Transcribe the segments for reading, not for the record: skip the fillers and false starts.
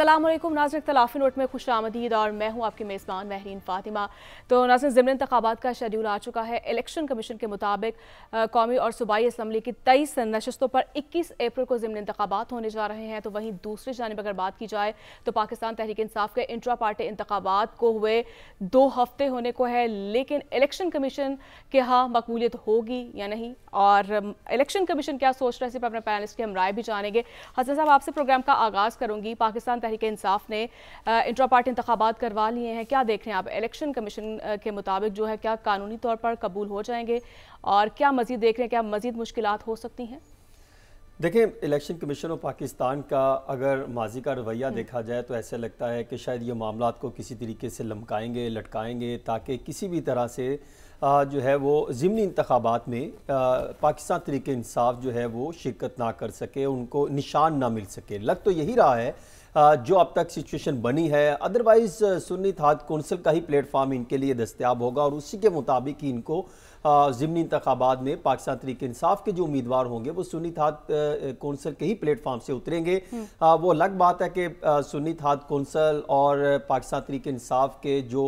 अस्सलाम वालेकुम नाज़रीन, इख्तिलाफ़ी नोट में खुश आमदीद और मैं हूँ आपकी मेज़बान महरीन फ़ातिमा। तो नाज़रीन, ज़िमनी इंतख़ाबात का शेड्यूल आ चुका है। इलेक्शन कमीशन के मुताबिक कौमी और सूबाई असम्बली की 23 नशस्तों पर 21 अप्रैल को ज़िमनी इंतख़ाबात होने जा रहे हैं। तो वहीं दूसरी जानिब अगर बात की जाए तो पाकिस्तान तहरीक इंसाफ के इंट्रा पार्टी इंतख़ाबात को हुए 2 हफ्ते होने को है, लेकिन इलेक्शन कमीशन के यहाँ मकबूलियत होगी या नहीं और इलेक्शन कमीशन क्या सोच रहा है, सिर्फ अपने पैनलिस्ट की हम राय भी जानेंगे। हसन साहब, आपसे प्रोग्राम का आगाज़ करूँगी। पाकिस्तान तहरीक इंसाफ ने इंट्रा पार्टी इंतखाबात करवा लिए हैं, क्या देख रहे हैं आप? इलेक्शन कमीशन के मुताबिक जो है क्या कानूनी तौर पर कबूल हो जाएंगे और क्या मजीद देख रहे हैं, क्या मजीद मुश्किलात हो सकती हैं? देखें, इलेक्शन कमीशन ऑफ पाकिस्तान का अगर माजी का रवैया देखा जाए तो ऐसा लगता है कि शायद ये मामलात को किसी तरीके से लमकाएंगे, लटकाएंगे, ताकि किसी भी तरह से जो है वो ज़िमनी इंतखाबात में पाकिस्तान तहरीक इंसाफ जो है वो शिरकत ना कर सके, उनको निशान ना मिल सके। लग तो यही रहा है जो अब तक सिचुएशन बनी है। अदरवाइज़ सुन्नी इत्तेहाद कौंसिल का ही प्लेटफार्म इनके लिए दस्तयाब होगा और उसी के मुताबिक ही इनको ज़िमनी इंतखाबात में पाकिस्तान तहरीक इंसाफ के जो उम्मीदवार होंगे वो सुन्नी इत्तेहाद कौंसिल के ही प्लेटफार्म से उतरेंगे। वो अलग बात है कि सुन्नी इत्तेहाद कौंसिल और पाकिस्तान तहरीक इंसाफ के जो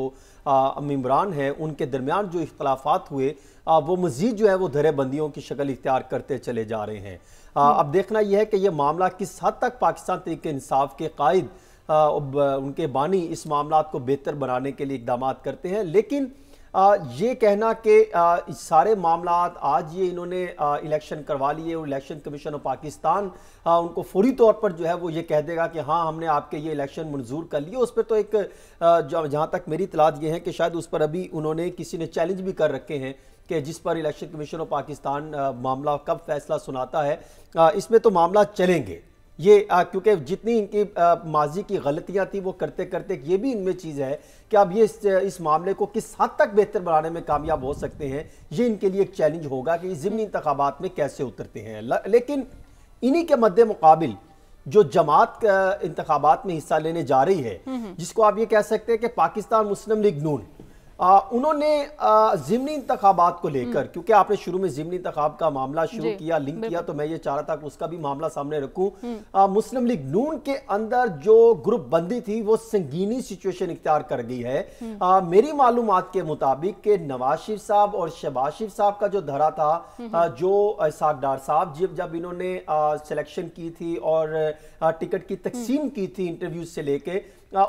मेंबरान हैं उनके दरमियान जो इख्तलाफात हुए वो मज़ीद जो है वो धरेबंदियों की शक्ल इख्तियार करते चले जा रहे हैं। अब देखना यह है कि यह मामला किस हद तक पाकिस्तान तहरीक इंसाफ के कायद उनके बानी इस मामला को बेहतर बनाने के लिए इकदाम करते हैं। लेकिन ये कहना कि सारे मामलात आज ये इन्होंने इलेक्शन करवा लिए और इलेक्शन कमीशन ऑफ पाकिस्तान उनको फौरी तौर पर जो है वो ये कह देगा कि हाँ हमने आपके ये इलेक्शन मंजूर कर लिए, उस पर तो एक जहाँ तक मेरी इतलात ये है कि शायद उस पर अभी उन्होंने किसी ने चैलेंज भी कर रखे हैं कि जिस पर इलेक्शन कमीशन ऑफ पाकिस्तान मामला कब फैसला सुनाता है इसमें तो मामला चलेंगे ये, क्योंकि जितनी इनकी माजी की गलतियां थी वो करते करते ये भी इनमें चीज़ है कि अब ये इस मामले को किस हद तक बेहतर बनाने में कामयाब हो सकते हैं। ये इनके लिए एक चैलेंज होगा कि ज़िमनी इंतखाबात में कैसे उतरते हैं। लेकिन इन्हीं के मद्दे मुकाबिल जो जमात इंतखाबात में हिस्सा लेने जा रही है, जिसको आप ये कह सकते हैं कि पाकिस्तान मुस्लिम लीग नून, उन्होंने ज़िमनी इंतखाबात को लेकर, क्योंकि आपने शुरू में ज़िमनी इंतखाब का मामला शुरू किया, लिंक किया, तो मैं ये चाह रहा था कि उसका भी मामला सामने रखूं। मुस्लिम लीग नून के अंदर जो ग्रुप बंदी थी वो संगीनी सिचुएशन इख्तियार कर गई है। मेरी मालूमात के मुताबिक कि नवाज शरीफ साहब और शहबाज शरीफ साहब का जो धरा था, जो इसहाक डार साहब जब इन्होंने सिलेक्शन की थी और टिकट की तकसीम की थी इंटरव्यू से लेके,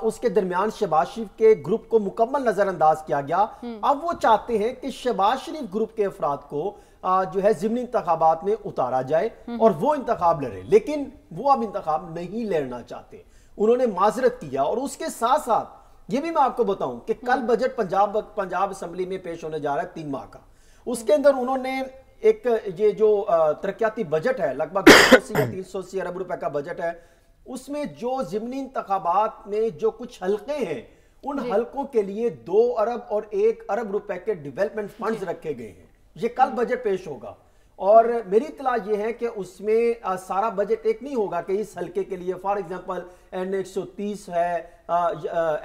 उसके दरमियान शहबाज शरीफ के ग्रुप को मुकम्मल नजरअंदाज किया गया। अब वो चाहते हैं कि शहबाज शरीफ ग्रुप के अफराद को जो है ज़िमनी इंतखाबात में उतारा जाए और वो इंतखाब लड़े, लेकिन वो अब इंतखाब नहीं लड़ना चाहते। उन्होंने माजरत किया और उसके साथ साथ ये भी मैं आपको बताऊं कि कल बजट पंजाब असम्बली में पेश होने जा रहा है 3 माह का। उसके अंदर उन्होंने एक ये जो तरक्याती बजट है, लगभग 280 या 380 अरब रुपए का बजट है, उसमें जो ज़िमनी इंतखाबात में जो कुछ हल्के हैं उन हल्कों के लिए 2 अरब और 1 अरब रुपए के डेवलपमेंट फंड्स रखे गए हैं। ये कल बजट पेश होगा और मेरी इतला ये है कि उसमें सारा बजट एक नहीं होगा कि इस हल्के के लिए फॉर एग्जांपल N130 है,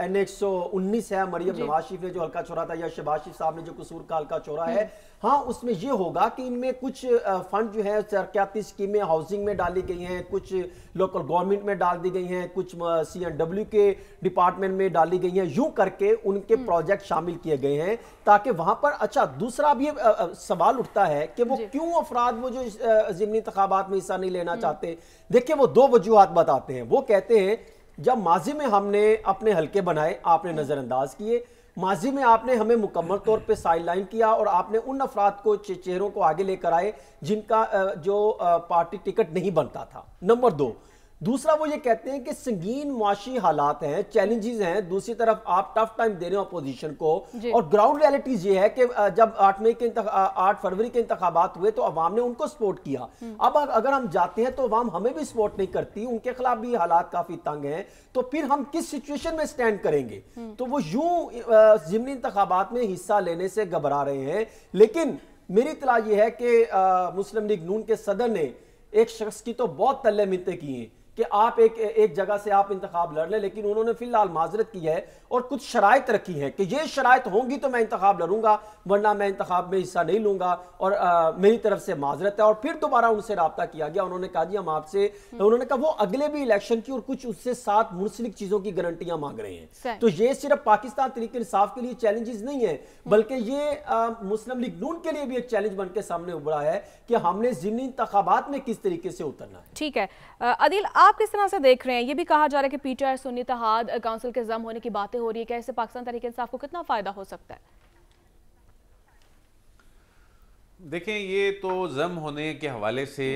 N119 है, मरियम नवाज शरीफ ने जो हल्का छोड़ा था, या शहबाज शरीफ साहब ने जो कसूर का हल्का छोड़ा है। हाँ, उसमें यह होगा कि इनमें कुछ फंड जो है तरक्याती स्कीमें हाउसिंग में डाली गई हैं, कुछ लोकल गवर्नमेंट में डाल दी गई हैं, कुछ CNW के डिपार्टमेंट में डाली गई हैं, यूं करके उनके प्रोजेक्ट शामिल किए गए हैं ताकि वहां पर। अच्छा, दूसरा भी सवाल उठता है कि वो क्यों अफराद वो जो ज़िमनी इंतखाबात में हिस्सा नहीं लेना चाहते। देखिए, वो 2 वजूहात बताते हैं। वो कहते हैं जब माजी में हमने अपने हल्के बनाए, आपने नजरअंदाज किए, माजी में आपने हमें मुकम्मल तौर पे साइडलाइन किया और आपने उन अफराद को चेहरों को आगे लेकर आए जिनका जो पार्टी टिकट नहीं बनता था। नंबर 2, दूसरा वो ये कहते हैं कि संगीन मुआशी हालात हैं, चैलेंजेस हैं, दूसरी तरफ आप टफ टाइम दे रहे हो अपोजिशन को, और ग्राउंड रियलिटीज ये है कि जब 8 फरवरी के इंतखाबात हुए तो अवाम ने उनको सपोर्ट किया। अब अगर हम जाते हैं तो अवाम हमें भी सपोर्ट नहीं करती, उनके खिलाफ भी हालात काफी तंग हैं, तो फिर हम किस सिचुएशन में स्टैंड करेंगे? तो वो यूं ज़िमनी इंतखाबात में हिस्सा लेने से घबरा रहे हैं। लेकिन मेरी इतला यह है कि मुस्लिम लीग नून के सदर ने एक शख्स की तो बहुत तल्ले मिलते किए कि आप एक जगह से आप इंतखाब लड़ लें, लेकिन उन्होंने फिलहाल माजरत की है और कुछ शराइत रखी है कि ये शराइत होंगी तो मैं इंतखाब लड़ूंगा, वरना मैं इंतखाब में हिस्सा नहीं लूंगा, और मेरी तरफ से माजरत है। और फिर दोबारा उनसे रब्ता किया गया, उन्होंने कहा जी हम आपसे, उन्होंने कहा वो अगले भी इलेक्शन की और कुछ उससे साथ मुंसलिक चीजों की गारंटियां मांग रहे हैं। तो ये सिर्फ पाकिस्तान तहरीक इंसाफ के लिए चैलेंजेस नहीं है, बल्कि ये मुस्लिम लीग नून के लिए भी एक चैलेंज बनकर सामने उभरा है कि हमने ज़िमनी इंतखाबात में किस तरीके से उतरना है। ठीक है अदिल, आप किस तरह से देख रहे हैं? ये भी कहा जा रहा है कि पीटीआई सुन्नी इत्तेहाद काउंसिल के जम होने की बातें हो रही है, क्या इससे पाकिस्तान तहरीक इंसाफ को कितना फायदा हो सकता है? देखें, ये तो जम होने के हवाले से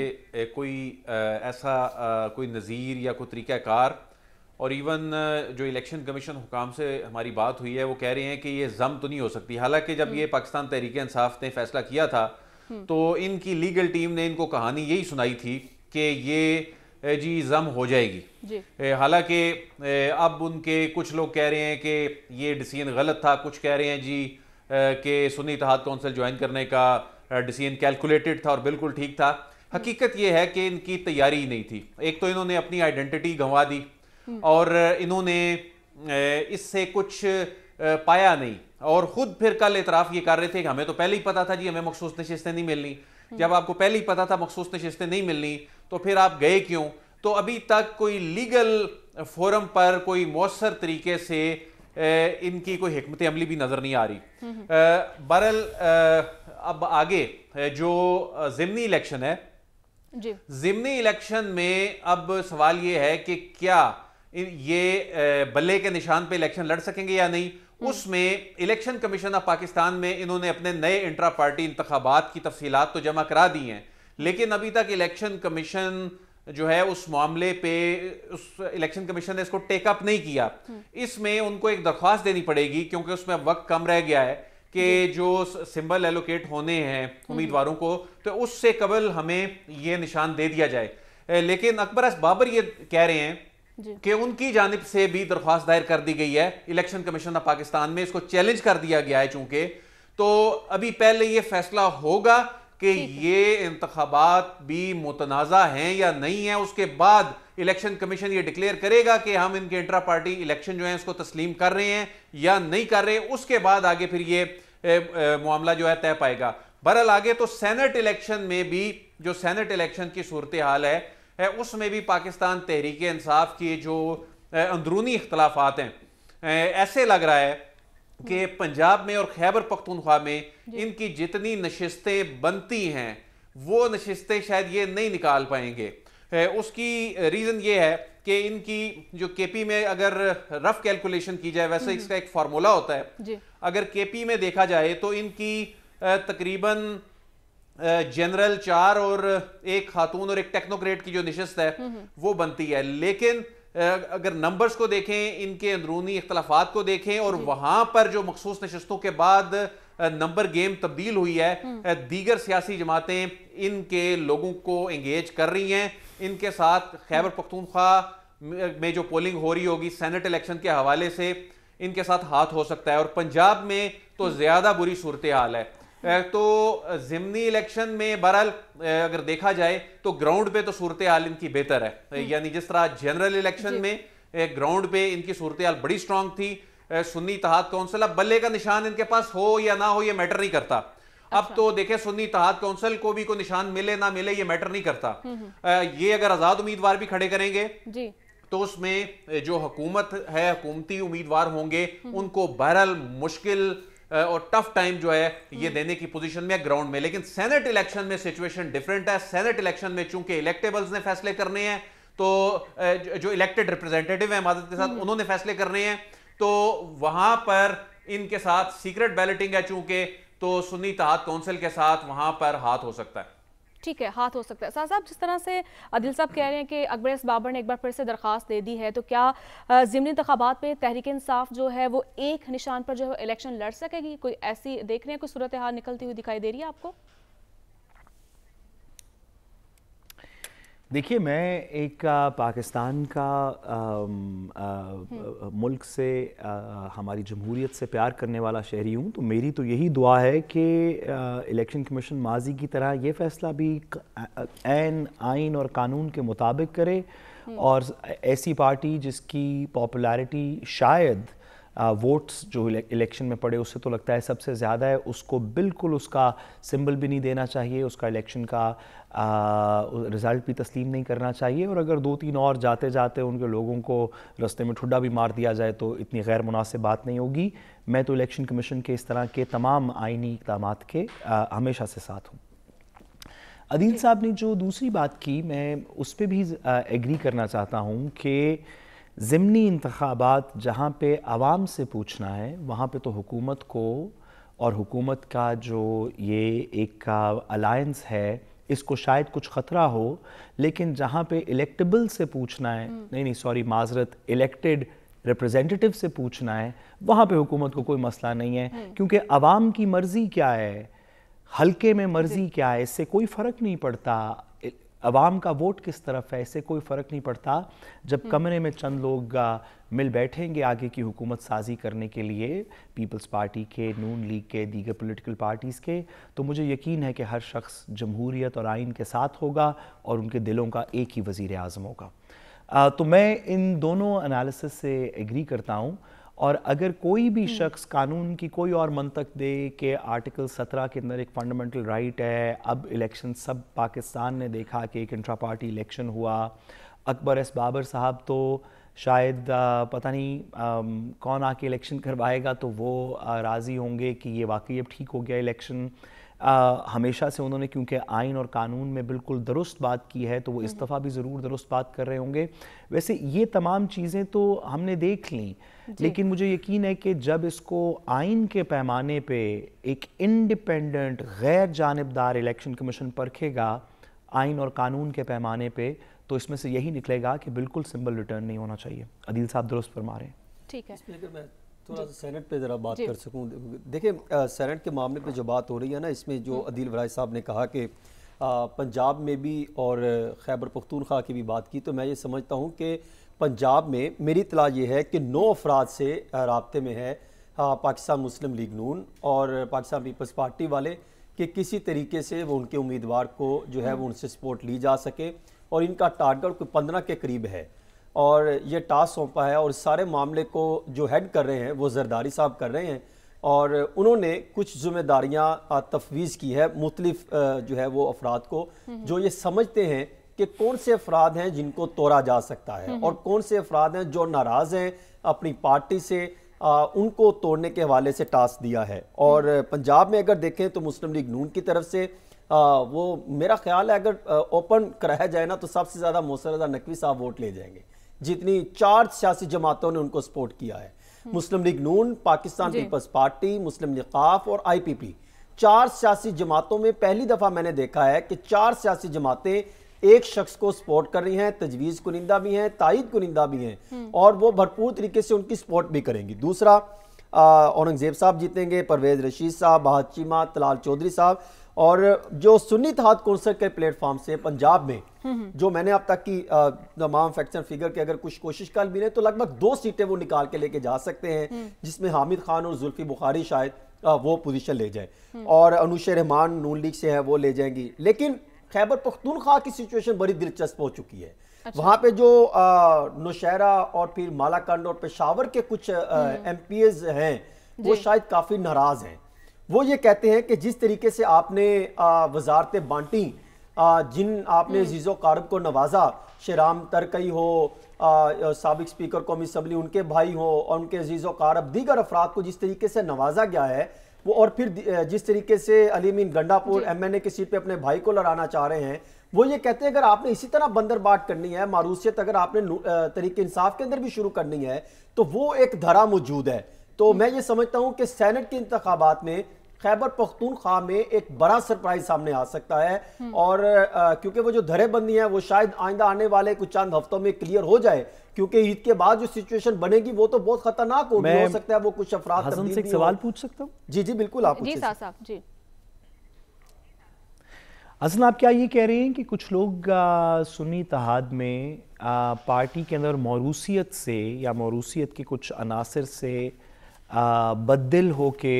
कोई ऐसा कोई नज़ीर या कोई तरीक़ाकार, और इवन जो इलेक्शन कमीशन हुकाम से हमारी बात हुई है वो कह रहे हैं कि ये जम तो नहीं हो सकती। हालांकि जब ये पाकिस्तान तहरीक इंसाफ ने फैसला किया था तो इनकी लीगल टीम ने इनको कहानी यही सुनाई थी कि ये जी जम हो जाएगी। हालांकि अब उनके कुछ लोग कह रहे हैं कि ये डिसीजन गलत था, कुछ कह रहे हैं जी कि सुन्नी इत्तेहाद काउंसिल ज्वाइन करने का डिसीजन कैलकुलेटेड था और बिल्कुल ठीक था। हकीकत यह है कि इनकी तैयारी ही नहीं थी। एक तो इन्होंने अपनी आइडेंटिटी गंवा दी और इन्होंने इससे कुछ पाया नहीं, और खुद फिर कल इतराफ ये कर रहे थे कि हमें तो पहले ही पता था जी हमें मखसूस नशिस्तें नहीं मिलनी। जब आपको पहले ही पता था मखसूस नशिस्तें नहीं मिलनी तो फिर आप गए क्यों? तो अभी तक कोई लीगल फोरम पर कोई मौसर तरीके से इनकी कोई हिकमत अमली भी नजर नहीं आ रही। बहरहाल अब आगे जो ज़िमनी इलेक्शन है, ज़िमनी इलेक्शन में अब सवाल ये है कि क्या ये बल्ले के निशान पे इलेक्शन लड़ सकेंगे या नहीं। उसमें इलेक्शन कमीशन ऑफ पाकिस्तान में इन्होंने अपने नए इंट्रा पार्टी इंतखाबात की तफसीलात तो जमा करा दी हैं, लेकिन अभी तक इलेक्शन कमीशन जो है उस मामले पे, उस इलेक्शन कमीशन ने इसको टेकअप नहीं किया। इसमें उनको एक दरख्वास्त देनी पड़ेगी क्योंकि उसमें वक्त कम रह गया है कि जो सिंबल एलोकेट होने हैं उम्मीदवारों को, तो उससे कबल हमें ये निशान दे दिया जाए। लेकिन अकबर अस बाबर ये कह रहे हैं कि उनकी जानिब से भी दरख्वास्त दायर कर दी गई है इलेक्शन कमीशन ऑफ पाकिस्तान में, इसको चैलेंज कर दिया गया है चूंकि। तो अभी पहले ये फैसला होगा कि ये इंतखाबात भी मुतनाज़ा हैं या नहीं है, उसके बाद इलेक्शन कमीशन ये डिक्लेयर करेगा कि हम इनके इंट्रा पार्टी इलेक्शन जो है उसको तस्लीम कर रहे हैं या नहीं कर रहे। उसके बाद आगे फिर ये मामला जो है तय पाएगा। बहरहाल आगे तो सेनेट इलेक्शन में भी, जो सेनेट इलेक्शन की सूरत हाल है उसमें भी पाकिस्तान तहरीक इंसाफ की जो अंदरूनी इख्तलाफात हैं, ऐसे लग रहा है कि पंजाब में और खैबर पख्तूनख्वा में इनकी जितनी नशिस्तें बनती हैं वो नशिस्तें शायद ये नहीं निकाल पाएंगे। उसकी रीज़न ये है कि इनकी जो केपी में अगर रफ कैलकुलेशन की जाए, वैसे इसका एक फार्मूला होता है, अगर केपी में देखा जाए तो इनकी तकरीबन जनरल 4 और एक खातून और एक टेक्नोक्रेट की जो नशिस्त है वो बनती है। लेकिन अगर नंबर्स को देखें, इनके अंदरूनी इख्तलाफात को देखें और वहां पर जो मखसूस नशिस्तों के बाद नंबर गेम तब्दील हुई है, दीगर सियासी जमातें इनके लोगों को एंगेज कर रही हैं। इनके साथ खैबर पख्तूनख्वा में जो पोलिंग हो रही होगी सेनेट इलेक्शन के हवाले से, इनके साथ हाथ हो सकता है। और पंजाब में तो ज्यादा बुरी सूरत हाल है। तो ज़िमनी इलेक्शन में बहरहाल अगर देखा जाए तो ग्राउंड पे तो सूरत हाल इनकी बेहतर है, यानी जिस तरह जनरल इलेक्शन में ग्राउंड पे इनकी सूरत हाल बड़ी स्ट्रांग थी। सुन्नी इत्तेहाद काउंसिल, अब बल्ले का निशान इनके पास हो या ना हो ये मैटर नहीं करता। अब तो देखे सुन्नी इत्तेहाद काउंसिल को भी कोई निशान मिले ना मिले ये मैटर नहीं करता। ये अगर आजाद उम्मीदवार भी खड़े करेंगे तो उसमें जो हुकूमत है, हुकूमती उम्मीदवार होंगे, उनको बहरहाल मुश्किल और टफ टाइम जो है ये देने की पोजीशन में है ग्राउंड में। लेकिन सेनेट इलेक्शन में सिचुएशन डिफरेंट है। सेनेट इलेक्शन में चूंकि इलेक्टेबल्स ने फैसले करने हैं, तो जो इलेक्टेड रिप्रेजेंटेटिव है मादद के साथ, उन्होंने फैसले करने हैं, तो वहां पर इनके साथ सीक्रेट बैलेटिंग है चूंकि, तो सुन्नी इत्तेहाद काउंसिल के साथ वहां पर हाथ हो सकता है। ठीक है, हाथ हो सकता है। साहब, जिस तरह से आदिल साहब कह रहे हैं कि अकबर एस बाबर ने एक बार फिर से दरख्वास्त दे दी है, तो क्या ज़िमनी इंतखाबात में तहरीक इंसाफ जो है वो एक निशान पर जो है इलेक्शन लड़ सकेगी? कोई ऐसी देख रहे हैं, कोई सूरत हाल निकलती हुई दिखाई दे रही है आपको? देखिए, मैं एक पाकिस्तान का मुल्क से, हमारी जमहूरियत से प्यार करने वाला शहरी हूँ, तो मेरी तो यही दुआ है कि इलेक्शन कमीशन माजी की तरह ये फ़ैसला भी ऐन आइन और कानून के मुताबिक करे और ऐसी पार्टी जिसकी पॉपुलैरिटी शायद वोट्स जो इलेक्शन में पड़े उससे तो लगता है सबसे ज़्यादा है, उसको बिल्कुल उसका सिंबल भी नहीं देना चाहिए, उसका इलेक्शन का रिज़ल्ट भी तस्लीम नहीं करना चाहिए। और अगर 2-3 और जाते जाते उनके लोगों को रास्ते में ठुड्डा भी मार दिया जाए तो इतनी गैर मुनासिब बात नहीं होगी। मैं तो इलेक्शन कमीशन के इस तरह के तमाम आइनी इक़दामात के हमेशा से साथ हूँ। अदील साहब ने जो दूसरी बात की, मैं उस पर भी एग्री करना चाहता हूँ कि ज़िमनी इंतखाबात जहाँ पे आवाम से पूछना है वहाँ पे तो हुकूमत को और हुकूमत का जो ये एक अलायंस है इसको शायद कुछ ख़तरा हो, लेकिन जहाँ पे इलेक्टेबल से पूछना है, नहीं सॉरी माजरत, इलेक्टेड रिप्रेजेंटेटिव से पूछना है, वहाँ पे हुकूमत को कोई मसला नहीं है, क्योंकि आवाम की मर्ज़ी क्या है, हल्के में मर्ज़ी क्या है, इससे कोई फ़र्क नहीं पड़ता। अवाम का वोट किस तरफ है इससे कोई फ़र्क नहीं पड़ता। जब कमरे में चंद लोग मिल बैठेंगे आगे की हुकूमत साजी करने के लिए, पीपल्स पार्टी के, नून लीग के, दीगर पॉलिटिकल पार्टीज़ के, तो मुझे यकीन है कि हर शख्स जमहूरियत और आइन के साथ होगा और उनके दिलों का एक ही वज़ीर आज़म होगा। तो मैं इन दोनों एनालिसिस से एग्री करता हूँ। और अगर कोई भी शख्स कानून की कोई और मंतक दे कि आर्टिकल 17 के अंदर एक फंडामेंटल राइट है, अब इलेक्शन सब पाकिस्तान ने देखा कि एक इंट्रा पार्टी इलेक्शन हुआ, अकबर एस बाबर साहब तो शायद पता नहीं कौन आके इलेक्शन करवाएगा तो वो राज़ी होंगे कि ये वाकई अब ठीक हो गया इलेक्शन। हमेशा से उन्होंने क्योंकि आइन और कानून में बिल्कुल दुरुस्त बात की है तो वो इस दफ़ा भी ज़रूर दुरुस्त बात कर रहे होंगे। वैसे ये तमाम चीज़ें तो हमने देख लीं, लेकिन मुझे यकीन है कि जब इसको आइन के पैमाने पे एक इंडिपेंडेंट गैर जानिबदार इलेक्शन कमीशन परखेगा आइन और कानून के पैमाने पे, तो इसमें से यही निकलेगा कि बिल्कुल सिंबल रिटर्न नहीं होना चाहिए। अदील साहब दुरुस्त फरमा रहे हैं। ठीक है, थोड़ा सा सेनेट पे ज़रा बात कर सकूं। देखिए सेनेट के मामले पे जो बात हो रही है ना, इसमें जो अदील वराई साहब ने कहा कि पंजाब में भी और खैबर पख्तूनख्वा की भी बात की, तो मैं ये समझता हूँ कि पंजाब में मेरी इत्तला ये है कि 9 अफराद से राब्ते में है पाकिस्तान मुस्लिम लीग नून और पाकिस्तान पीपल्स पार्टी वाले कि किसी तरीके से वो उनके उम्मीदवार को जो है वो उनसे सपोर्ट ली जा सके, और इनका टारगेट कोई 15 के करीब है और ये टास्क सौंपा है। और सारे मामले को जो हेड कर रहे हैं वो जरदारी साहब कर रहे हैं और उन्होंने कुछ जिम्मेदारियां तफवीज़ की है मुख्तलिफ जो है वो अफराद को, जो ये समझते हैं कि कौन से अफराद हैं जिनको तोड़ा जा सकता है और कौन से अफराद हैं जो नाराज़ हैं अपनी पार्टी से, उनको तोड़ने के हवाले से टास्क दिया है। और पंजाब में अगर देखें तो मुस्लिम लीग नून की तरफ से वो मेरा ख्याल है अगर ओपन कराया जाए ना तो सबसे ज़्यादा मोहसिन रज़ा नकवी साहब वोट ले जाएंगे, जितनी 4 सियासी जमातों ने उनको सपोर्ट किया है। मुस्लिम लीग नून, पाकिस्तान पीपल्स पार्टी, मुस्लिम लिकाफ और IPP, 4 सियासी जमातों में पहली दफ़ा मैंने देखा है कि 4 सियासी जमातें एक शख्स को सपोर्ट कर रही हैं, तजवीज़ कुनिंदा भी हैं, तायद कुनिंदा भी हैं और वो भरपूर तरीके से उनकी सपोर्ट भी करेंगी। दूसरा, औरंगजेब साहब जीतेंगे, परवेज़ रशीद साहब, बहादुर चीमा, तलाल चौधरी साहब, और जो सुन्नी इत्तेहाद कौंसिल के प्लेटफॉर्म से पंजाब में जो मैंने अब तक की तमाम फैक्ट्स एंड फिगर की अगर कुछ कोशिश कर भी नहीं तो लगभग 2 सीटें वो निकाल के लेके जा सकते हैं, जिसमें हामिद खान और जुल्फी बुखारी शायद वो पोजीशन ले जाए और अनुशे रहमान नून लीग से है वो ले जाएंगी। लेकिन खैबर पख्तूनख्वा की सिचुएशन बड़ी दिलचस्प हो चुकी है। वहां पे जो नौशहरा और फिर मालाकंड और पेशावर के कुछ MPs हैं वो शायद काफी नाराज हैं। वो ये कहते हैं कि जिस तरीके से आपने वजारतें बांटी, जिन आपने जीजो कारब को नवाजा, शेराम तरकई हो, साबिक स्पीकर कौमी असम्बली उनके भाई हो और उनके जीजो कारब दीगर अफराद को जिस तरीके से नवाजा गया है वो, और फिर जिस तरीके से अलीमीन गंडापुर MNA की सीट पे अपने भाई को लड़ाना चाह रहे हैं, वो ये कहते हैं अगर आपने इसी तरह बंदरबाट करनी है, मारूसियत अगर आपने तरीके इंसाफ के अंदर भी शुरू करनी है तो वो एक धरा मौजूद है। तो मैं ये समझता हूं कि सेनेट के इंतखाबात में खैबर पख्तूनख्वा में एक बड़ा सरप्राइज सामने आ सकता है और क्योंकि वो जो धरेबंदी है वो शायद आइंदा आने वाले कुछ चंद हफ्तों में क्लियर हो जाए, क्योंकि ईद के बाद जो सिचुएशन बनेगी वो तो बहुत खतरनाक होगी। हो सकता है वो कुछ अफराद हसन से एक सवाल पूछ सकता हूँ? जी जी बिल्कुल, आप जी साहब जी। हसन, आप क्या ये कह रहे हैं कि कुछ लोग सुन्नी इत्तेहाद में पार्टी के अंदर मौरूसियत से या मौरूसियत के कुछ अनासर से बददिल होके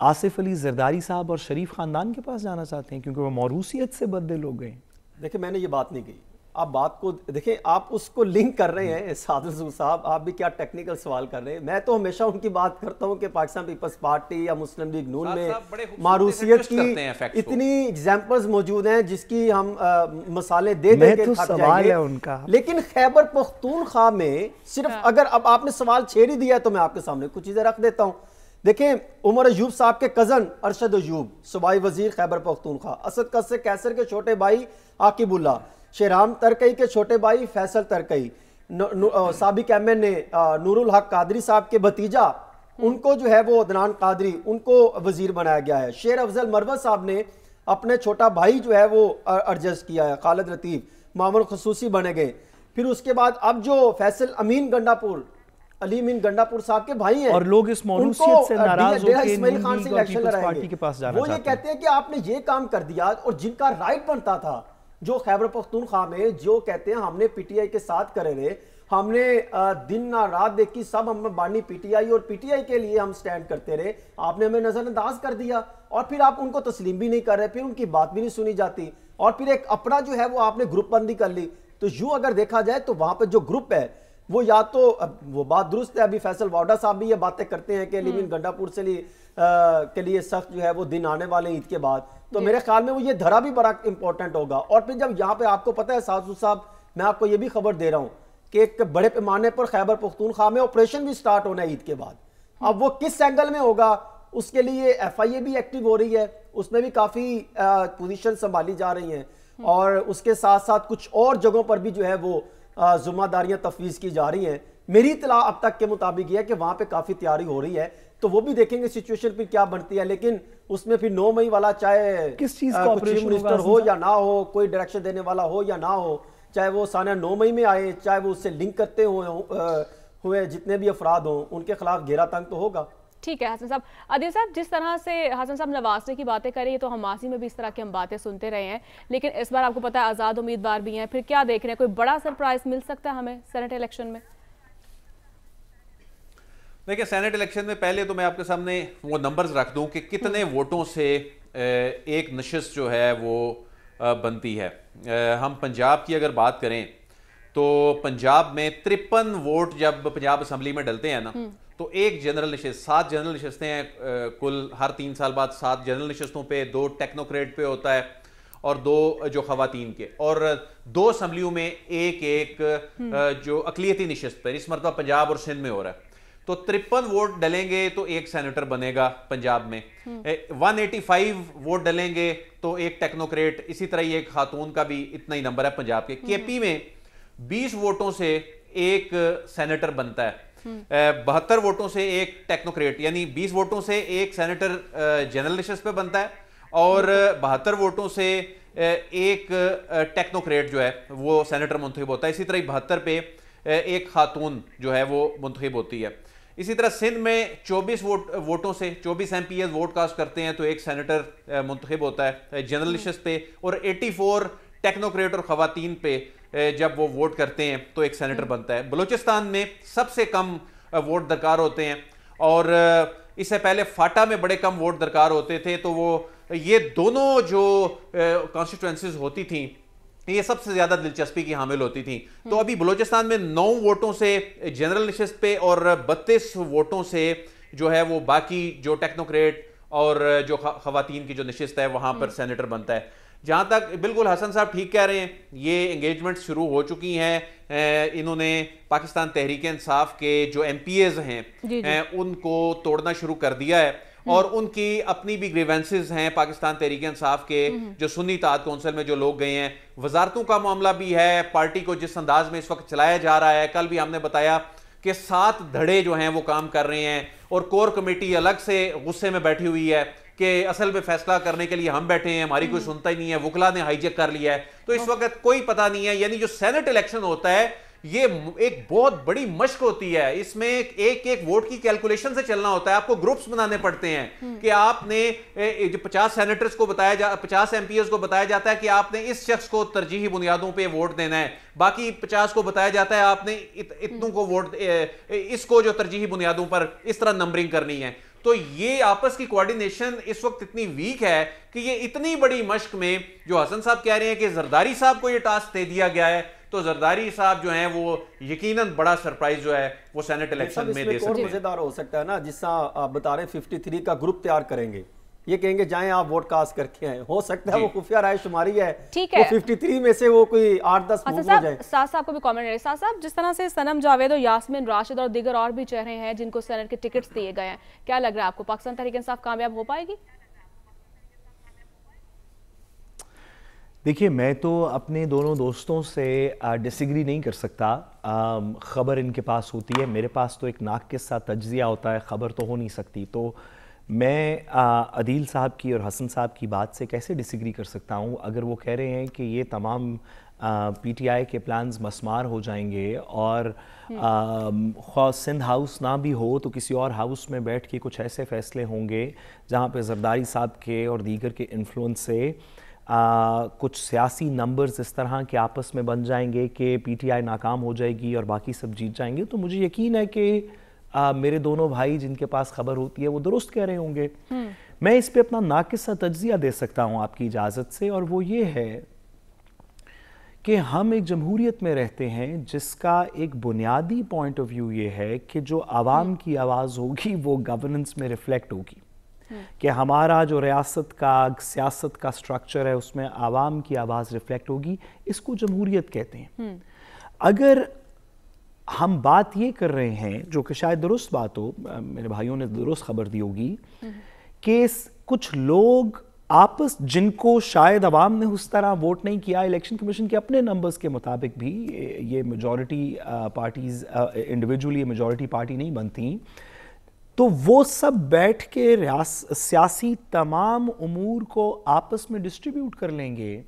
आसिफ अली जरदारी साहब और शरीफ खानदान के पास जाना चाहते हैं क्योंकि वो मौरूसियत से बददिल हो गए? देखिए मैंने ये बात नहीं कही, आप बात को देखें, आप उसको लिंक कर रहे हैं सादुल साहब, आप भी क्या टेक्निकल सवाल कर रहे हैं। मैं तो हमेशा उनकी बात करता हूं कि पाकिस्तान पीपल्स पार्टी या मुस्लिम लीग नून में मारूसियत की इतनी एग्जांपल्स मौजूद हैं जिसकी हम मसाले दे दे के थक जाएंगे उनका। लेकिन खैबर पख्तूनख्वा में सिर्फ अगर अब आपने सवाल छेड़ ही दिया है तो मैं आपके सामने कुछ चीजें रख देता हूं। देखें, उमर अयूब साहब के कजन अरशद अयूब सूबाई वजीर खैबर पख्तूनख्वा, असद कसर कैसर के छोटे भाई आकिबुल्ला, शेराम तरकई के छोटे भाई फैसल तरकई, साबिक एमएनए नूरुल हक कादरी साहब के भतीजा, उनको जो है वो अदनान कादरी, उनको वजीर बनाया गया है। शेर अफजल मरवत साहब ने अपने छोटा भाई जो है वो एडजस्ट किया है, खालिद लतीफ मामूल खसूसी बने गए। फिर उसके बाद अब जो फैसल अमीन गंडापुर, अली अमीन गंडापुर साहब के भाई हैं, और लोग इस मौलूसियत से नाराज होकर इस्माइल खान से इलेक्शन पार्टी के पास जाना चाहते हैं। वो ये कहते हैं कि आपने ये काम कर दिया, और जिनका राइट बनता था, जो खैबर पख्तूनख्वा में जो कहते हैं हमने पीटीआई के साथ करे रहे, हमने दिन ना रात देखी, सब हम बानी पीटीआई और पीटीआई के लिए हम स्टैंड करते रहे, आपने हमें नजरअंदाज कर दिया और फिर आप उनको तस्लीम भी नहीं कर रहे, फिर उनकी बात भी नहीं सुनी जाती, और फिर एक अपना जो है वो आपने ग्रुप बंदी कर ली। तो यूं अगर देखा जाए तो वहां पर जो ग्रुप है वो या तो वो बात दुरुस्त है, अभी फैसल वाडा साहब भी ये बातें करते हैं कि लिविन गंडापुर से के लिए सख्त जो है वो दिन आने वाले ईद के बाद, तो मेरे ख्याल में वो ये धरा भी बड़ा इंपॉर्टेंट होगा। और फिर जब यहाँ पे आपको पता है सादुल साहब, मैं आपको ये भी खबर दे रहा हूँ कि एक बड़े पैमाने पर खैबर पख्तूनख्वा में ऑपरेशन भी स्टार्ट होना है ईद के बाद। अब वो किस एंगल में होगा, उसके लिए FIA भी एक्टिव हो रही है, उसमें भी काफी पोजीशन संभाली जा रही हैं, और उसके साथ साथ कुछ और जगहों पर भी जो है वो जिम्मेदारियां तफवीज की जा रही हैं। मेरी इतला अब तक के मुताबिक है कि वहां पे काफी तैयारी हो रही है, तो वो भी देखेंगे सिचुएशन फिर क्या बनती है। लेकिन उसमें फिर 9 मई वाला, चाहे किस चीज का चीफ मिनिस्टर हो या ना हो, कोई डायरेक्शन देने वाला हो या ना हो, चाहे वो सानिया 9 मई में आए, चाहे वो उससे लिंक करते हुए जितने भी अफराद हों, उनके खिलाफ घेरा तंग तो होगा। ठीक है हसन साहब। आदिल साहब, जिस तरह से हसन साहब नवाजने की बातें करें, तो हम माजी में भी इस तरह की हम बातें सुनते रहे हैं, लेकिन इस बार आपको पता है आज़ाद उम्मीदवार भी हैं, फिर क्या देख रहे हैं, कोई बड़ा सरप्राइज मिल सकता है हमें सेनेट इलेक्शन में? देखिए, सेनेट इलेक्शन में पहले तो मैं आपके सामने वो नंबर्स रख दूं कि कितने वोटों से एक नशिस्त जो है वो बनती है। हम पंजाब की अगर बात करें तो पंजाब में 53 वोट जब पंजाब असम्बली में डलते हैं ना, तो एक जनरल नशिस्त, 7 जनरल नशिस्तें हैं कुल, हर 3 साल बाद 7 जनरल नशिस्तों पे, 2 टेक्नोक्रेट पे होता है और 2 जो खवातीन के, और 2 असम्बलियों में एक जो अकलियती नशिस्त पे, इस मरतबा पंजाब और सिंध में हो रहा है। तो 53 वोट डलेंगे तो एक सेनेटर बनेगा पंजाब में, 185 वोट डलेंगे तो एक टेक्नोक्रेट, इसी तरह ही एक खातून का भी इतना ही नंबर है पंजाब के। केपी में 20 वोटों से एक सेनेटर बनता है, 72 वोटों से एक टेक्नोक्रेट, यानी 20 वोटों से एक सेनेटर जनरल नशिस्त पे बनता है, और 72 वोटों से एक टेक्नोक्रेट जो है वो सेनेटर मुंतखब होता है। इसी तरह 72 पे एक खातून जो है वो मुंतखब होती है। इसी तरह सिंध में 24 वोटों से 24 MPs वोट कास्ट करते हैं तो एक सेनेटर मुंतखब होता है जनरल नशिस्त पे, और 84 टेक्नोक्रेट और खवातीन पे जब वो वोट करते हैं तो एक सेनेटर बनता है। बलूचिस्तान में सबसे कम वोट दरकार होते हैं, और इससे पहले फाटा में बड़े कम वोट दरकार होते थे, तो वो ये दोनों जो कॉन्स्टिट्यूएंसीज होती थी ये सबसे ज्यादा दिलचस्पी की हामिल होती थी। तो अभी बलूचिस्तान में 9 वोटों से जनरल नशिस्त पे और 32 वोटों से जो है वो बाकी जो टेक्नोक्रेट और जो खवातीन की जो नशिस्त है वहां पर सेनेटर बनता है। जहां तक बिल्कुल हसन साहब ठीक कह रहे हैं, ये एंगेजमेंट शुरू हो चुकी हैं। इन्होंने पाकिस्तान तहरीक इंसाफ के जो MPs हैं उनको तोड़ना शुरू कर दिया है, और उनकी अपनी भी ग्रीवेंसेस हैं पाकिस्तान तहरीक इंसाफ के जो सुन्नी इत्तेहाद कौंसिल में जो लोग गए हैं। वजारतों का मामला भी है, पार्टी को जिस अंदाज में इस वक्त चलाया जा रहा है, कल भी हमने बताया कि 7 धड़े जो हैं वो काम कर रहे हैं, और कोर कमेटी अलग से गुस्से में बैठी हुई है कि असल में फैसला करने के लिए हम बैठे हैं, हमारी कोई सुनता ही नहीं है, वकला ने हाईजेक कर लिया है। तो इस वक्त कोई पता नहीं है, यानी जो सेनेट इलेक्शन होता है ये एक बहुत बड़ी मश्क होती है, इसमें एक एक वोट की कैलकुलेशन से चलना होता है, आपको ग्रुप्स बनाने पड़ते हैं कि आपने जो 50 सेनेटर्स को बताया 50 MPs को बताया जाता है कि आपने इस शख्स को तरजीही बुनियादों पे वोट देना है, बाकी 50 को बताया जाता है आपने इतनों को वोट इसको जो तरजीही बुनियादों पर इस तरह नंबरिंग करनी है। तो ये आपस की कोऑर्डिनेशन इस वक्त इतनी वीक है कि ये इतनी बड़ी मश्क में जो हसन साहब कह रहे हैं कि जरदारी साहब को ये टास्क दे दिया गया है, तो जरदारी साहब जो हैं वो यकीनन बड़ा सरप्राइज जो है वो सेनेट इलेक्शन में दे सकते हैं। मजेदार हो सकता है ना, जिस आप बता रहे 53 का ग्रुप तैयार करेंगे, ये कहेंगे जाएं आप वोट कास्ट करके आए, हो सकता है वो खुफिया राय शुमारी है, ठीक है, वो 53 में से वो कोई 8-10 मूव हो जाए। साथ साहब को भी कमेंट है। साथ साहब, जिस तरह से सनम जावेद और यास्मीन राशिद और दीगर और भी चेहरे हैं जिनको सेनेट के टिकट्स दिए गए हैं, क्या लग रहा है आपको पाकिस्तान तहरीक इंसाफ कामयाब हो पाएगी? देखिए, मैं तो अपने दोनों दोस्तों से डिसएग्री नहीं कर सकता। ख़बर इनके पास होती है, मेरे पास तो एक नाक के साथ तज्जिया होता है, ख़बर तो हो नहीं सकती। तो मैं अदील साहब की और हसन साहब की बात से कैसे डिसएग्री कर सकता हूँ? अगर वो कह रहे हैं कि ये तमाम पीटीआई के प्लान्स मस्मार हो जाएंगे और सिंध हाउस ना भी हो तो किसी और हाउस में बैठ के कुछ ऐसे फैसले होंगे जहाँ पे जरदारी साहब के और दीगर के इन्फ्लुएंस से कुछ सियासी नंबर्स इस तरह के आपस में बन जाएंगे कि पीटीआई नाकाम हो जाएगी और बाकी सब जीत जाएंगे, तो मुझे यकीन है कि मेरे दोनों भाई जिनके पास खबर होती है वो दुरुस्त कह रहे होंगे। मैं इस पे अपना नाकिसा तज्जिया दे सकता हूँ आपकी इजाज़त से, और वो ये है कि हम एक जमहूरियत में रहते हैं जिसका एक बुनियादी पॉइंट ऑफ व्यू ये है कि जो आवाम की आवाज़ होगी वो गवर्नेंस में रिफ्लेक्ट होगी, कि हमारा जो रियासत का सियासत का स्ट्रक्चर है उसमें आवाम की आवाज़ रिफ्लेक्ट होगी। इसको जमहूरियत कहते हैं। अगर हम बात ये कर रहे हैं, जो कि शायद दुरुस्त बात हो, मेरे भाइयों ने दुरुस्त खबर दी होगी, कि कुछ लोग आपस, जिनको शायद अवाम ने उस तरह वोट नहीं किया, इलेक्शन कमीशन के अपने नंबर्स के मुताबिक भी ये majority parties individually majority party नहीं बनती, तो वो सब बैठ के सियासी तमाम उमूर को आपस में डिस्ट्रीब्यूट कर लेंगे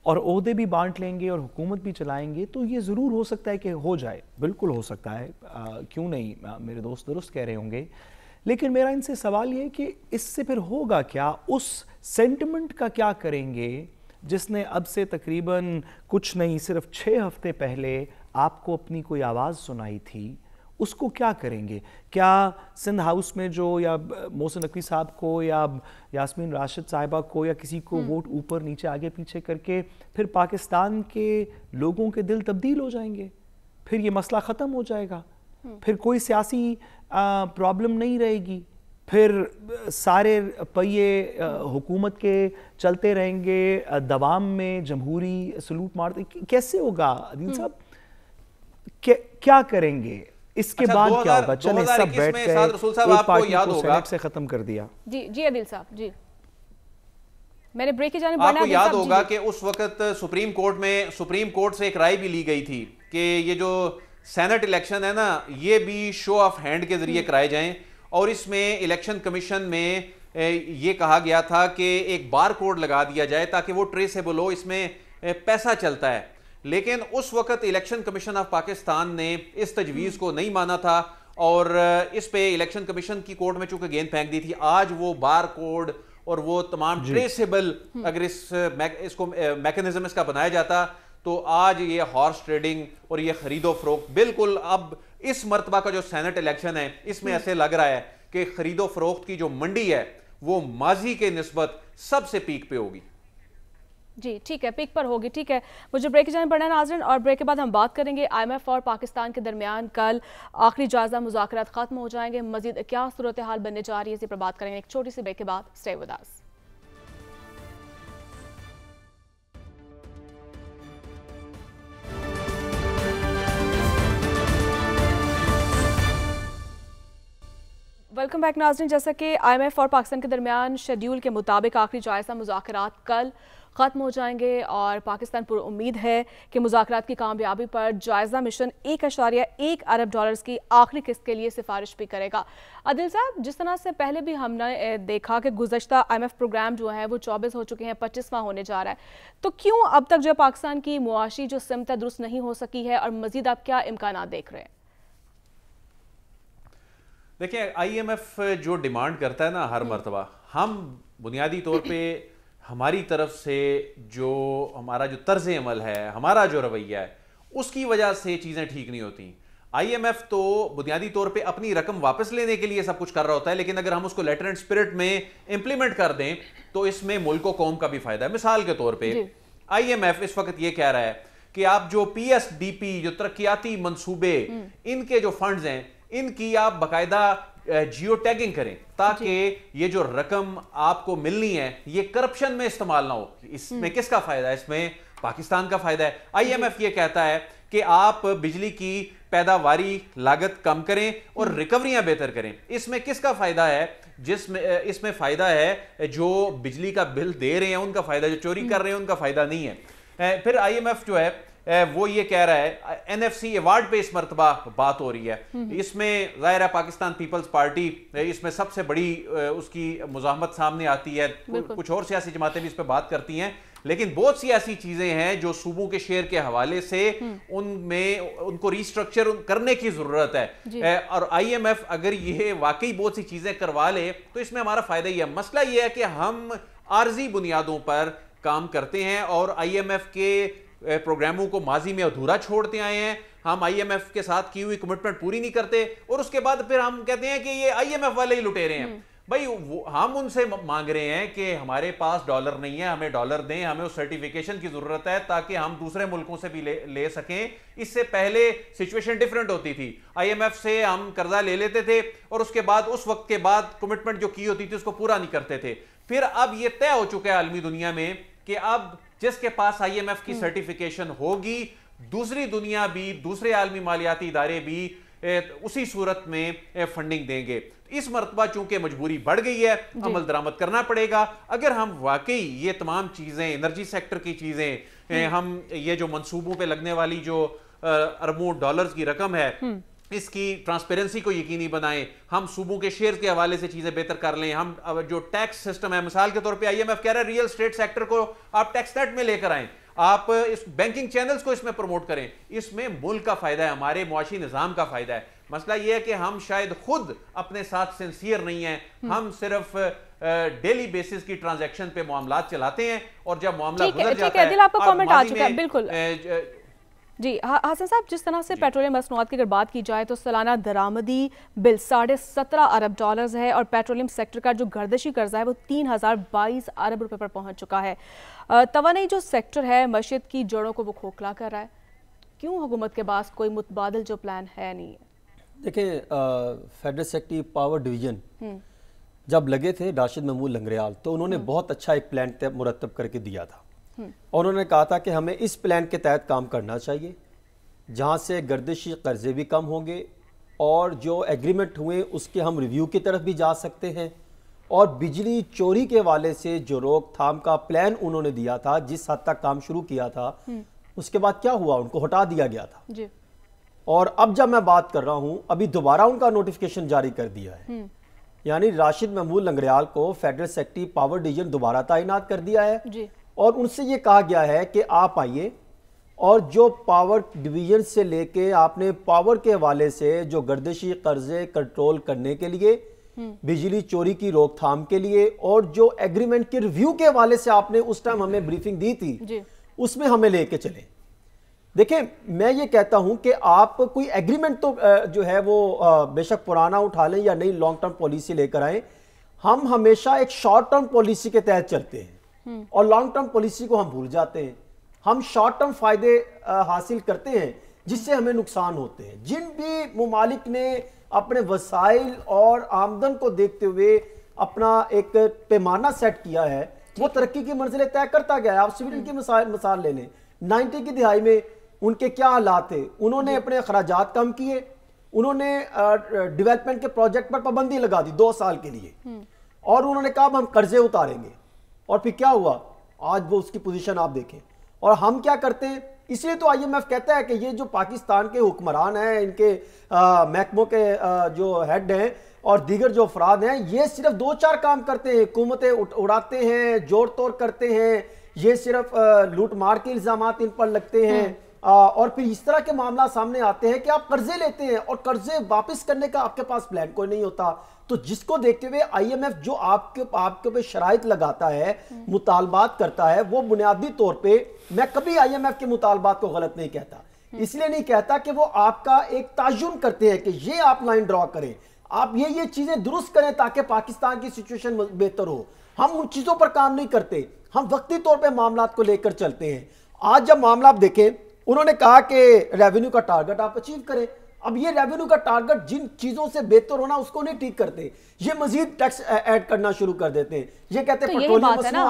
और ओहदे भी बांट लेंगे और हुकूमत भी चलाएंगे। तो ये ज़रूर हो सकता है कि हो जाए, बिल्कुल हो सकता है, क्यों नहीं, मेरे दोस्त दुरुस्त कह रहे होंगे। लेकिन मेरा इनसे सवाल ये है कि इससे फिर होगा क्या, उस सेंटिमेंट का क्या करेंगे जिसने अब से तकरीबन कुछ नहीं सिर्फ 6 हफ्ते पहले आपको अपनी कोई आवाज़ सुनाई थी, उसको क्या करेंगे? क्या सिंध हाउस में जो, या मोहसिन नकवी साहब को या यास्मीन राशिद साहिबा को या किसी को वोट ऊपर नीचे आगे पीछे करके फिर पाकिस्तान के लोगों के दिल तब्दील हो जाएंगे? फिर ये मसला ख़त्म हो जाएगा, फिर कोई सियासी प्रॉब्लम नहीं रहेगी, फिर सारे पहिए हुकूमत के चलते रहेंगे, दवाम में जमहूरी सलूट मारते? कैसे होगा अदील साहब? क्या करेंगे? इसके बाद क्या होगा? चलें सब बैठ के एक पार्टी को सेनेट से खत्म कर दिया। जी अदिल साहब, जी मैंने ब्रेक की जानिब आपको याद होगा कि उस वक्त सुप्रीम कोर्ट से एक राय भी ली गई थी कि ये जो सेनेट इलेक्शन है ना, ये भी शो ऑफ हैंड के जरिए कराए जाएं, और इसमें इलेक्शन कमीशन में ये कहा गया था कि एक बार कोड लगा दिया जाए ताकि वो ट्रेसेबल हो, इसमें पैसा चलता है। लेकिन उस वक्त इलेक्शन कमीशन ऑफ पाकिस्तान ने इस तजवीज़ को नहीं माना था और इस पे इलेक्शन कमीशन की कोर्ट में चूंकि गेंद फेंक दी थी। आज वो बार कोड और वो तमाम ट्रेसेबल, अगर इसको मैकेनिज्म इसका बनाया जाता तो आज ये हॉर्स ट्रेडिंग और ये खरीदो फरोख्त बिल्कुल, अब इस मरतबा का जो सेनेट इलेक्शन है इसमें ऐसे लग रहा है कि खरीदो फरोख्त की जो मंडी है वो माजी के निस्बत सबसे पीक पे होगी। जी ठीक है, पीक पर होगी। ठीक है, मुझे ब्रेक की जाने पड़ना है नाज़रीन, और ब्रेक के बाद हम बात करेंगे IMF और पाकिस्तान के दरमियान कल आखिरी जायजा मुज़ाकरात खत्म हो जाएंगे, मजीद क्या सूरत हाल बनने जा रही है इसी पर बात करेंगे एक छोटी सी ब्रेक के बाद। Stay with us. Welcome back नाज़रीन, जैसा कि IMF और पाकिस्तान के दरमियान शेड्यूल के मुताबिक आखिरी जायजा मुज़ाकरात कल ख़त्म हो जाएंगे और पाकिस्तान पुर उम्मीद है कि मुज़ाकरात की कामयाबी पर जायज़ा मिशन $1.1 अरब की आखिरी किस्त के लिए सिफारिश भी करेगा। अदिल साहब, जिस तरह से पहले भी हमने देखा कि गुज़श्ता IMF प्रोग्राम जो है वो 24 हो चुके हैं, 25वां होने जा रहा है, तो क्यों अब तक जो पाकिस्तान की मुआशी जो सिमत दुरुस्त नहीं हो सकी है और मज़ीद आप क्या इम्कानात देख रहे हैं? देखिए, IMF जो डिमांड करता है ना हर मरतबा, हम बुनियादी तौर पे हमारी तरफ से जो हमारा जो तर्ज अमल है, हमारा जो रवैया है, उसकी वजह से चीज़ें ठीक नहीं होती। आईएमएफ तो बुनियादी तौर पे अपनी रकम वापस लेने के लिए सब कुछ कर रहा होता है, लेकिन अगर हम उसको लेटर एंड स्पिरिट में इंप्लीमेंट कर दें तो इसमें मुल्क को कौम का भी फायदा है। मिसाल के तौर पे आईएमएफ इस वक्त ये कह रहा है कि आप जो पीएसडीपी, जो तरक्याती मंसूबे, इनके जो फंड्स हैं, इनकी आप बाकायदा जियो टैगिंग करें ताकि ये जो रकम आपको मिलनी है ये करप्शन में इस्तेमाल ना हो। इसमें किसका फायदा है? इसमें पाकिस्तान का फायदा है। आईएमएफ ये कहता है कि आप बिजली की पैदावारी लागत कम करें और रिकवरियां बेहतर करें। इसमें किसका फायदा है? जिसमें इसमें फायदा है जो बिजली का बिल दे रहे हैं उनका फायदा, जो चोरी कर रहे हैं उनका फायदा नहीं है। फिर आईएमएफ जो है वो ये कह रहा है, एनएफसी अवार्ड पे इस मरतबा बात हो रही है, इसमें जाहिर है पाकिस्तान पीपल्स पार्टी इसमें सबसे बड़ी उसकी मुजाहमत सामने आती है, कुछ और सियासी जमातें भी इस पर बात करती हैं, लेकिन बहुत सी ऐसी चीजें हैं जो सूबों के शेयर के हवाले से उनमें उनको रिस्ट्रक्चर करने की जरूरत है। और आईएमएफ अगर ये वाकई बहुत सी चीजें करवा ले तो इसमें हमारा फायदा ही है। मसला ये है कि हम आर्जी बुनियादों पर काम करते हैं और आईएमएफ के प्रोग्रामों को माजी में अधूरा छोड़ते आए हैं। हम आईएमएफ के साथ की हुई कमिटमेंट पूरी नहीं करते और उसके बाद फिर हम कहते हैं कि ये आईएमएफ वाले ही लुटेरे हैं। भाई हम उनसे मांग रहे हैं कि हमारे पास डॉलर नहीं है, हमें डॉलर दें, हमें उस सर्टिफिकेशन की जरूरत है ताकि हम दूसरे मुल्कों से भी ले सकें। इससे पहले सिचुएशन डिफरेंट होती थी, आईएमएफ से हम कर्जा ले लेते थे और उसके बाद उस वक्त के बाद कमिटमेंट जो की होती थी उसको पूरा नहीं करते थे। फिर अब ये तय हो चुका है आलमी दुनिया में कि अब जिसके पास आईएमएफ की सर्टिफिकेशन होगी, दूसरी दुनिया भी, दूसरे आलमी मालियाती इदारे भी उसी सूरत में फंडिंग देंगे। इस मरतबा चूंकि मजबूरी बढ़ गई है, अमल दरामद करना पड़ेगा। अगर हम वाकई ये तमाम चीजें, एनर्जी सेक्टर की चीजें, हम ये जो मंसूबों पे लगने वाली जो अरबों डॉलर्स की रकम है, इसकी ट्रांसपेरेंसी को यकीनी बनाएं, हम सूबों के शेयर के हवाले से चीजें बेहतर कर लें, हम जो टैक्स सिस्टम है, मिसाल के तौर पे आईएमएफ कह रहा है रियल स्टेट सेक्टर को आप टैक्स नेट में लेकर आएं, आप इस बैंकिंग चैनल्स को इसमें प्रमोट करें। इसमें मुल्क का फायदा है, हमारे मुआशी निजाम का फायदा है। मसला यह है कि हम शायद खुद अपने साथ सिंसियर नहीं हैं, हम सिर्फ डेली बेसिस की ट्रांजैक्शन पे मामलात चलाते हैं और जब मामला गुजर जाता है, आपका कमेंट आ चुका है। बिल्कुल जी हसन साहब, जिस तरह से पेट्रोलियम मसनूआत की अगर बात की जाए तो सालाना दरामदी बिल 17.5 अरब डॉलर्स है और पेट्रोलियम सेक्टर का जो गर्दिशी कर्जा है वो 3022 अरब रुपए पर पहुंच चुका है। तवानाई जो सेक्टर है मशीयत की जड़ों को वो खोखला कर रहा है, क्यों हुकूमत के पास कोई मुतबादिल जो प्लान है नहीं है? देखिए, फेडरल सेक्रेटरी पावर डिवीजन जब लगे थे राशिद महमूद लंगरेयाल, तो उन्होंने बहुत अच्छा एक प्लान मुरतब करके दिया था और उन्होंने कहा था कि हमें इस प्लान के तहत काम करना चाहिए जहां से गर्दिशी कर्जे भी कम होंगे और जो एग्रीमेंट हुए उसके हम रिव्यू की तरफ भी जा सकते हैं, और बिजली चोरी के वाले से जो रोकथाम का प्लान उन्होंने दिया था, जिस हद तक काम शुरू किया था, उसके बाद क्या हुआ, उनको हटा दिया गया था जी। और अब जब मैं बात कर रहा हूं, अभी दोबारा उनका नोटिफिकेशन जारी कर दिया है, यानी राशिद महमूद लंगरेयाल को फेडरल सेक्रेटरी पावर डिवीजन दोबारा तैनात कर दिया है जी। और उनसे ये कहा गया है कि आप आइए और जो पावर डिवीजन से लेके आपने पावर के हवाले से जो गर्दिशी कर्जे कंट्रोल करने के लिए, बिजली चोरी की रोकथाम के लिए और जो एग्रीमेंट के रिव्यू के हवाले से आपने उस टाइम हमें ब्रीफिंग दी थी, उसमें हमें लेके चले। देखिए, मैं ये कहता हूं कि आप कोई एग्रीमेंट तो जो है वो बेशक पुराना उठा लें या नई लॉन्ग टर्म पॉलिसी लेकर आए, हम हमेशा एक शॉर्ट टर्म पॉलिसी के तहत चलते हैं और लॉन्ग टर्म पॉलिसी को हम भूल जाते हैं। हम शॉर्ट टर्म फायदे हासिल करते हैं जिससे हमें नुकसान होते हैं। जिन भी ममालिक ने अपने वसाइल और आमदन को देखते हुए अपना एक पैमाना सेट किया है, वो तरक्की की मंजिलें तय करता गया है। आप स्वीडन की मिसाल ले लें, 90 की दिहाई में उनके क्या हालात थे, उन्होंने अपने अखराजात कम किए, उन्होंने डेवलपमेंट के प्रोजेक्ट पर पाबंदी लगा दी 2 साल के लिए और उन्होंने कहा हम कर्जे उतारेंगे, और फिर क्या हुआ, आज वो उसकी पोजीशन आप देखें। और हम क्या करते हैं, इसलिए तो आईएमएफ कहता है कि ये जो पाकिस्तान के हुक्मरान हैं, इनके महकमों के जो हेड हैं और दीगर जो अफराद हैं, ये सिर्फ 2-4 काम करते हैं, हुकूमतें उड़ाते हैं, जोड़ तोड़ करते हैं, ये सिर्फ लूट मार के इल्जामात इन पर लगते हैं और फिर इस तरह के मामला सामने आते हैं कि आप कर्जे लेते हैं और कर्जे वापस करने का आपके पास प्लान कोई नहीं होता। तो जिसको देखते हुए आईएमएफ जो आपके ऊपर शराइत लगाता है, मुतालबात करता है, वो बुनियादी तौर पे, मैं कभी आईएमएफ के मुतालबात को गलत नहीं कहता, इसलिए नहीं कहता कि वो आपका एक ताजुन करते हैं कि ये आप लाइन ड्रॉ करें, आप ये चीजें दुरुस्त करें ताकि पाकिस्तान की सिचुएशन बेहतर हो। हम उन चीजों पर काम नहीं करते, हम वक्ती तौर पे मामलात को लेकर चलते हैं। आज जब मामला आप देखें, उन्होंने कहा कि रेवेन्यू का टारगेट आप अचीव करें। अब ये रेवेन्यू का टारगेट जिन चीजों से बेहतर होना उसको नहीं ठीक करते, ये मजीद टैक्स ऐड करना शुरू कर देते हैं। ये कहते हैं यही बात है ना,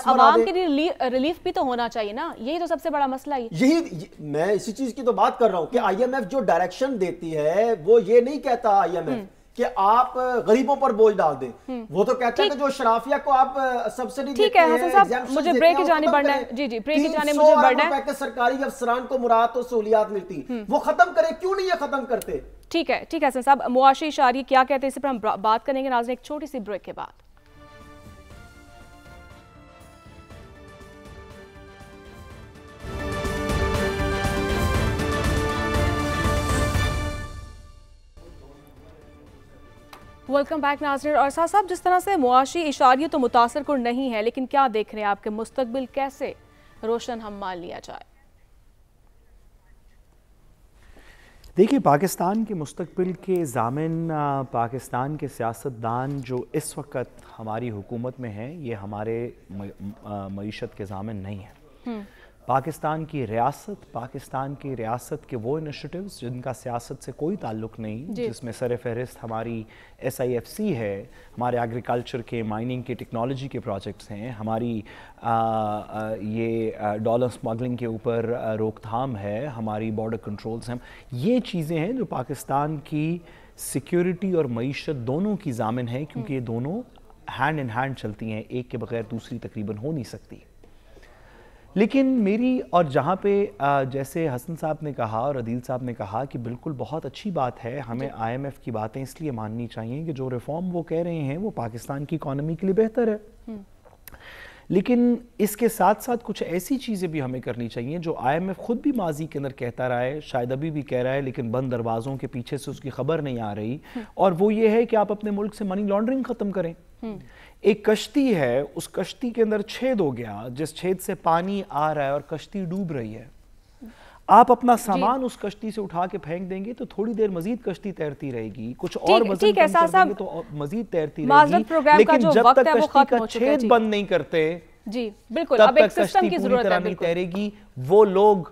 आवाम के लिए रिलीफ भी तो होना चाहिए ना, यही तो सबसे बड़ा मसला है। यही मैं इसी चीज की तो बात कर रहा हूं कि आईएमएफ जो डायरेक्शन देती है वो ये नहीं कहता आईएमएफ कि आप गरीबों पर बोझ डाल दें, वो तो कहता है कि जो शराफिया को आप सब्सिडी ठीक है हसन साहब, मुझे ब्रेक की जाने बढ़ना है। जी ब्रेक की जाने मुझे बढ़ना है। कि सरकारी अफसरान को मुराद और सहूलियात मिलती, वो खत्म करे, क्यों नहीं ये खत्म करते? ठीक है हसन साहब, मुआशी इशारी क्या कहते हैं इस पर हम बात करेंगे नाज़रीन एक छोटी सी ब्रेक के बाद। वेलकम बैक नाज़रीन। और साहब, जिस तरह से मुआशी इशारियत तो मुतासर कुन नहीं है, लेकिन क्या देख रहे हैं आपके मुस्तकबिल कैसे रोशन हम मान लिया जाए? देखिए, पाकिस्तान के मुस्तकबिल के ज़ामिन, पाकिस्तान के सियासतदान जो इस वक्त हमारी हुकूमत में हैं, ये हमारे मईशत के ज़ामिन नहीं हैं। पाकिस्तान की रियासत के वो इनिशिएटिव्स जिनका सियासत से कोई ताल्लुक़ नहीं, जिसमें सर फहरिस्त हमारी SIFC है, हमारे एग्रीकल्चर के, माइनिंग के, टेक्नोलॉजी के प्रोजेक्ट्स हैं, हमारी ये डॉलर स्मगलिंग के ऊपर रोकथाम है, हमारी बॉर्डर कंट्रोल्स हैं। ये चीज़ें हैं जो पाकिस्तान की सिक्योरिटी और मईशत दोनों की ज़ामिन है, क्योंकि ये दोनों हैंड इन हैंड चलती हैं, एक के बगैर दूसरी तकरीबन हो नहीं सकती। लेकिन मेरी, और जहाँ पे जैसे हसन साहब ने कहा और अदील साहब ने कहा कि बिल्कुल बहुत अच्छी बात है, हमें IMF की बातें इसलिए माननी चाहिए कि जो रिफॉर्म वो कह रहे हैं वो पाकिस्तान की इकॉनमी के लिए बेहतर है। लेकिन इसके साथ साथ कुछ ऐसी चीज़ें भी हमें करनी चाहिए जो IMF खुद भी माजी के अंदर कहता रहा है, शायद अभी भी कह रहा है, लेकिन बंद दरवाज़ों के पीछे से उसकी खबर नहीं आ रही। और वो ये है कि आप अपने मुल्क से मनी लॉन्ड्रिंग ख़त्म करें। एक कश्ती है, उस कश्ती के अंदर छेद हो गया, जिस छेद से पानी आ रहा है और कश्ती डूब रही है, आप अपना सामान उस कश्ती से उठा के फेंक देंगे तो थोड़ी देर मजीद कश्ती तैरती रहेगी, कुछ और वजन कम कर देंगे तो मजीद तैरती रहेगी। लेकिन जब तक कश्ती का छेद बंद नहीं करते, जी बिल्कुल, तब तक कश्ती पूरी तरह नहीं तैरेगी। वो लोग,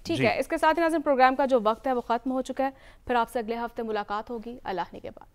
ठीक है, इसके साथ ही नाज़रीन प्रोग्राम का जो वक्त है वो खत्म हो चुका है। फिर आपसे अगले हफ्ते मुलाकात होगी। अल्लाह ने के बाद।